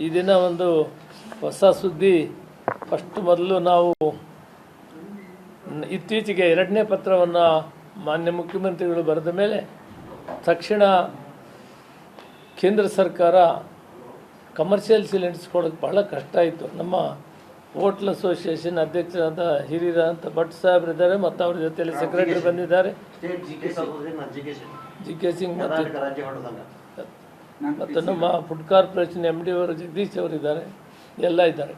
ಈ ದಿನ ಒಂದು ಹೊಸ ಸುದ್ದಿ. ಮೊದಲು ನಾವು ಇತ್ತೀಚೆಗೆ 2ನೇ ಪತ್ರವನ್ನು ಮಾನ್ಯ ಮುಖ್ಯಮಂತ್ರಿಗಳು ಬರೆದ ಮೇಲೆ ತಕ್ಷಣ ಕೇಂದ್ರ ಸರ್ಕಾರ ಕಮರ್ಷಿಯಲ್ ಸಿಲಿಂಡರ್ಸ್ ಕೊಡೋಕ್ಕೆ ಬಹಳ ಕಷ್ಟ ಆಯಿತು. ನಮ್ಮ ಹೋಟ್ಲ್ ಅಸೋಸಿಯೇಷನ್ ಅಧ್ಯಕ್ಷರಾದ ಹಿರಿಯರಾದಂಥ ಭಟ್ ಸಾಹೇಬ್ರು ಇದ್ದಾರೆ ಮತ್ತು ಅವ್ರ ಜೊತೆಯಲ್ಲಿ ಸೆಕ್ರೆಟರಿ ಬಂದಿದ್ದಾರೆ, ಜಿ ಕೆ ಸಿಂಗ್ ಮತ್ತು ನಮ್ಮ ಫುಡ್ ಕಾರ್ಪೊರೇಷನ್ MD ಅವರು ಜಗದೀಶ್ ಅವರಿದ್ದಾರೆ, ಎಲ್ಲ ಇದ್ದಾರೆ.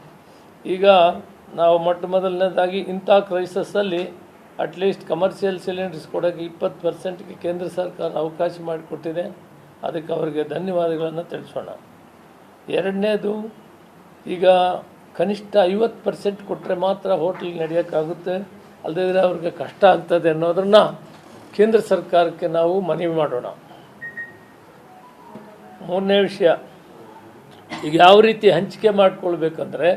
ಈಗ ನಾವು ಮೊದಲನೇದಾಗಿ ಇಂಥ ಕ್ರೈಸಸ್ಸಲ್ಲಿ ಅಟ್ಲೀಸ್ಟ್ ಕಮರ್ಷಿಯಲ್ ಸಿಲಿಂಡರ್ಸ್ ಕೊಡೋಕ್ಕೆ 20%ಗೆ ಕೇಂದ್ರ ಸರ್ಕಾರ ಅವಕಾಶ ಮಾಡಿಕೊಟ್ಟಿದೆ. ಅದಕ್ಕೆ ಅವರಿಗೆ ಧನ್ಯವಾದಗಳನ್ನು ತಿಳಿಸೋಣ. ಎರಡನೇದು, ಈಗ ಕನಿಷ್ಠ 50% ಕೊಟ್ಟರೆ ಮಾತ್ರ ಹೋಟೆಲ್ ನಡೆಯೋಕ್ಕಾಗುತ್ತೆ, ಅಲ್ಲದಿದ್ದರೆ ಅವ್ರಿಗೆ ಕಷ್ಟ ಆಗ್ತದೆ ಅನ್ನೋದನ್ನು ಕೇಂದ್ರ ಸರ್ಕಾರಕ್ಕೆ ನಾವು ಮನವಿ ಮಾಡೋಣ. ಮೂರನೇ ವಿಷಯ, ಈಗ ಯಾವ ರೀತಿ ಹಂಚಿಕೆ ಮಾಡಿಕೊಳ್ಬೇಕಂದ್ರೆ,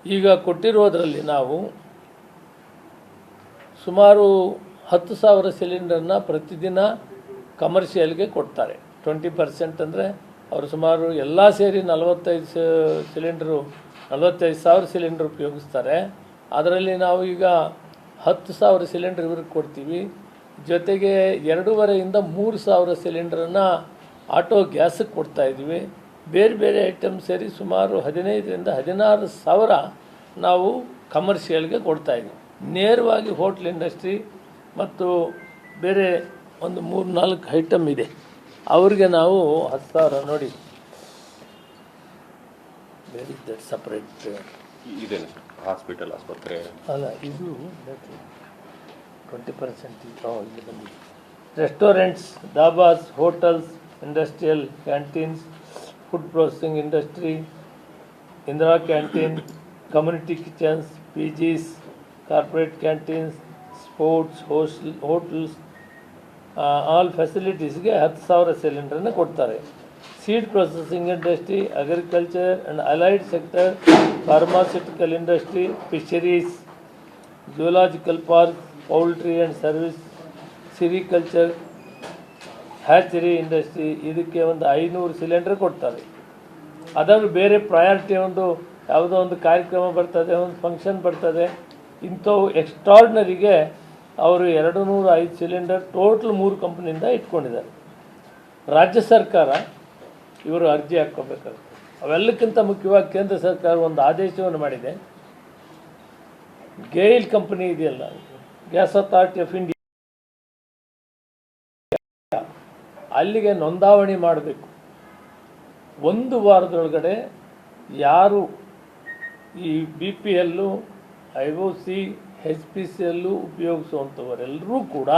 ಈಗ ಕೊಟ್ಟಿರೋದರಲ್ಲಿ ನಾವು ಸುಮಾರು 10,000 ಸಿಲಿಂಡರ್ನ ಪ್ರತಿದಿನ ಕಮರ್ಷಿಯಲ್ಗೆ ಕೊಡ್ತಾರೆ. 20% ಅಂದರೆ ಅವರು ಸುಮಾರು ಎಲ್ಲ ಸೇರಿ 45,000 ಸಿಲಿಂಡರ್ ಉಪಯೋಗಿಸ್ತಾರೆ. ಅದರಲ್ಲಿ ನಾವು ಈಗ 10,000 ಸಿಲಿಂಡರ್ ಇವ್ರಿಗೆ ಕೊಡ್ತೀವಿ. ಜೊತೆಗೆ 2,500 ಇಂದ 3,000 ಸಿಲಿಂಡರನ್ನು ಆಟೋ ಗ್ಯಾಸಿಗೆ ಕೊಡ್ತಾಯಿದ್ದೀವಿ. ಬೇರೆ ಬೇರೆ ಐಟಮ್ ಸೇರಿ ಸುಮಾರು 15,000 ಇಂದ 16,000 ನಾವು ಕಮರ್ಷಿಯಲ್ಗೆ ಕೊಡ್ತಾಯಿದ್ದೀವಿ. ನೇರವಾಗಿ ಹೋಟ್ಲ್ ಇಂಡಸ್ಟ್ರಿ ಮತ್ತು ಬೇರೆ ಒಂದು 3-4 ಐಟಮ್ ಇದೆ, ಅವ್ರಿಗೆ ನಾವು 10,000 ನೋಡಿ ವೆರಿ ದಟ್ ಸಪ್ರೇಟ್ ಇದೆ ಹಾಸ್ಪಿಟಲ್ ಆಸ್ಪತ್ರೆ ಅಲ್ಲ, ಇದು 20% ಇಲ್ಲಿ ಬಂದಿದೆ. Restaurants, dhabas, hotels, industrial canteens, food processing industry, Indira canteen, community kitchens, PGs, corporate canteens, sports, hotels, all ಫೆಸಿಲಿಟೀಸ್ಗೆ 10,000 ಸಿಲಿಂಡರನ್ನು ಕೊಡ್ತಾರೆ. Seed processing industry, agriculture and allied sector, pharmaceutical industry, fisheries, zoological park, poultry and service, sericulture, hatchery industry, ಇದಕ್ಕೆ ಒಂದು 500 cylinder ಕೊಡ್ತಾರೆ. ಅದಾದ್ರೂ ಬೇರೆ priority ಯಾವುದೋ ಒಂದು ಕಾರ್ಯಕ್ರಮ ಬರ್ತದೆ, ಒಂದು ಫಂಕ್ಷನ್ ಬರ್ತದೆ, ಇಂಥವು ಎಕ್ಸ್ಟ್ರಾರ್ಡಿನರಿಗೆ ಅವರು 205 ಸಿಲಿಂಡರ್ ಟೋಟಲ್ 3 ಕಂಪ್ನಿಯಿಂದ ಇಟ್ಕೊಂಡಿದ್ದಾರೆ. ರಾಜ್ಯ ಸರ್ಕಾರ ಇವರು ಅರ್ಜಿ ಹಾಕ್ಕೋಬೇಕಾಗುತ್ತೆ. ಅವೆಲ್ಲಕ್ಕಿಂತ ಮುಖ್ಯವಾಗಿ ಕೇಂದ್ರ ಸರ್ಕಾರ ಒಂದು ಆದೇಶವನ್ನು ಮಾಡಿದೆ. ಗೇಲ್ ಕಂಪನಿ ಇದೆಯಲ್ಲ, ಗ್ಯಾಸ್ ಅಥಾರಿಟಿ ಆಫ್ ಇಂಡಿಯಾ, ಅಲ್ಲಿಗೆ ನೋಂದಾವಣಿ ಮಾಡಬೇಕು. 1 ವಾರದೊಳಗಡೆ ಯಾರು ಈ BPL, IOC, HPCL ಉಪಯೋಗಿಸುವಂಥವರೆಲ್ಲರೂ ಕೂಡ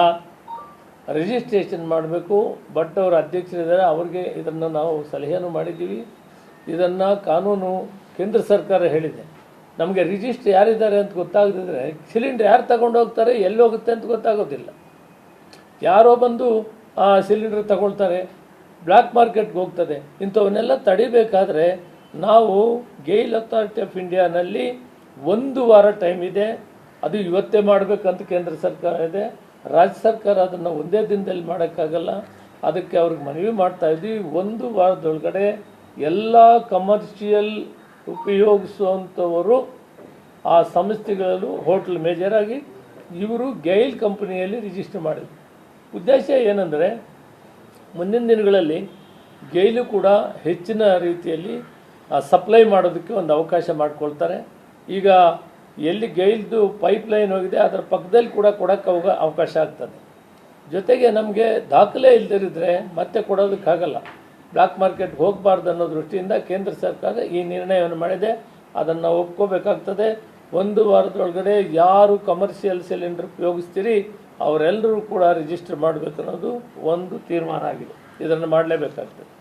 ರಿಜಿಸ್ಟ್ರೇಷನ್ ಮಾಡಬೇಕು. ಬಟ್ ಅವರ ಅಧ್ಯಕ್ಷರಿದ್ದಾರೆ, ಅವ್ರಿಗೆ ಇದನ್ನು ನಾವು ಸಲಹೆಯನ್ನು ಮಾಡಿದ್ದೀವಿ. ಇದನ್ನು ಕಾನೂನು ಕೇಂದ್ರ ಸರ್ಕಾರ ಹೇಳಿದೆ. ನಮಗೆ ರಿಜಿಸ್ಟ್ರ್ ಯಾರಿದ್ದಾರೆ ಅಂತ ಗೊತ್ತಾಗದಿದ್ರೆ ಸಿಲಿಂಡರ್ ಯಾರು ತಗೊಂಡು ಹೋಗ್ತಾರೆ, ಎಲ್ಲಿ ಹೋಗುತ್ತೆ ಅಂತ ಗೊತ್ತಾಗೋದಿಲ್ಲ. ಯಾರೋ ಬಂದು ಆ ಸಿಲಿಂಡರ್ ತಗೊಳ್ತಾರೆ, ಬ್ಲ್ಯಾಕ್ ಮಾರ್ಕೆಟ್ಗೆ ಹೋಗ್ತದೆ. ಇಂಥವನ್ನೆಲ್ಲ ತಡಿಬೇಕಾದ್ರೆ ನಾವು ಗೇಲ್ ಅಥಾರಿಟಿ ಆಫ್ ಇಂಡಿಯಾನಲ್ಲಿ 1 ವಾರ ಟೈಮ್ ಇದೆ. ಅದು ಇವತ್ತೇ ಮಾಡಬೇಕಂತ ಕೇಂದ್ರ ಸರ್ಕಾರ ಇದೆ. ರಾಜ್ಯ ಸರ್ಕಾರ ಅದನ್ನು ಒಂದೇ ದಿನದಲ್ಲಿ ಮಾಡೋಕ್ಕಾಗಲ್ಲ. ಅದಕ್ಕೆ ಅವ್ರಿಗೆ ಮನವಿ ಮಾಡ್ತಾ ಇದ್ವಿ, 1 ವಾರದೊಳಗಡೆ ಎಲ್ಲ ಕಮರ್ಷಿಯಲ್ ಉಪಯೋಗಿಸುವಂಥವರು ಆ ಸಂಸ್ಥೆಗಳಲ್ಲೂ ಹೋಟ್ಲ್ ಮೇಜರಾಗಿ ಇವರು ಗೈಲ್ ಕಂಪನಿಯಲ್ಲಿ ರಿಜಿಸ್ಟರ್ ಮಾಡಿದ್ರು. ಉದ್ದೇಶ ಏನಂದರೆ, ಮುಂದಿನ ದಿನಗಳಲ್ಲಿ ಗೈಲು ಕೂಡ ಹೆಚ್ಚಿನ ರೀತಿಯಲ್ಲಿ ಸಪ್ಲೈ ಮಾಡೋದಕ್ಕೆ ಒಂದು ಅವಕಾಶ ಮಾಡಿಕೊಳ್ತಾರೆ. ಈಗ ಎಲ್ಲಿ ಗೈಲ್ದು ಪೈಪ್ಲೈನ್ ಹೋಗಿದೆ ಅದರ ಪಕ್ಕದಲ್ಲಿ ಕೂಡ ಕೊಡೋಕ್ಕೆ ಅವಕಾಶ ಆಗ್ತದೆ. ಜೊತೆಗೆ ನಮಗೆ ದಾಖಲೆ ಇಲ್ಲದಿರಿದ್ರೆ ಮತ್ತೆ ಕೊಡೋದಕ್ಕಾಗಲ್ಲ. ಬ್ಲ್ಯಾಕ್ ಮಾರ್ಕೆಟ್ಗೆ ಹೋಗಬಾರ್ದು ಅನ್ನೋ ದೃಷ್ಟಿಯಿಂದ ಕೇಂದ್ರ ಸರ್ಕಾರ ಈ ನಿರ್ಣಯವನ್ನು ಮಾಡಿದೆ. ಅದನ್ನು ಒಪ್ಕೋಬೇಕಾಗ್ತದೆ. 1 ವಾರದೊಳಗಡೆ ಯಾರು ಕಮರ್ಷಿಯಲ್ ಸಿಲಿಂಡರ್ ಉಪಯೋಗಿಸ್ತೀರಿ ಅವರೆಲ್ಲರೂ ಕೂಡ ರಿಜಿಸ್ಟರ್ ಮಾಡಬೇಕು ಅನ್ನೋದು ಒಂದು ತೀರ್ಮಾನ ಆಗಿದೆ. ಇದನ್ನು ಮಾಡಲೇಬೇಕಾಗ್ತದೆ.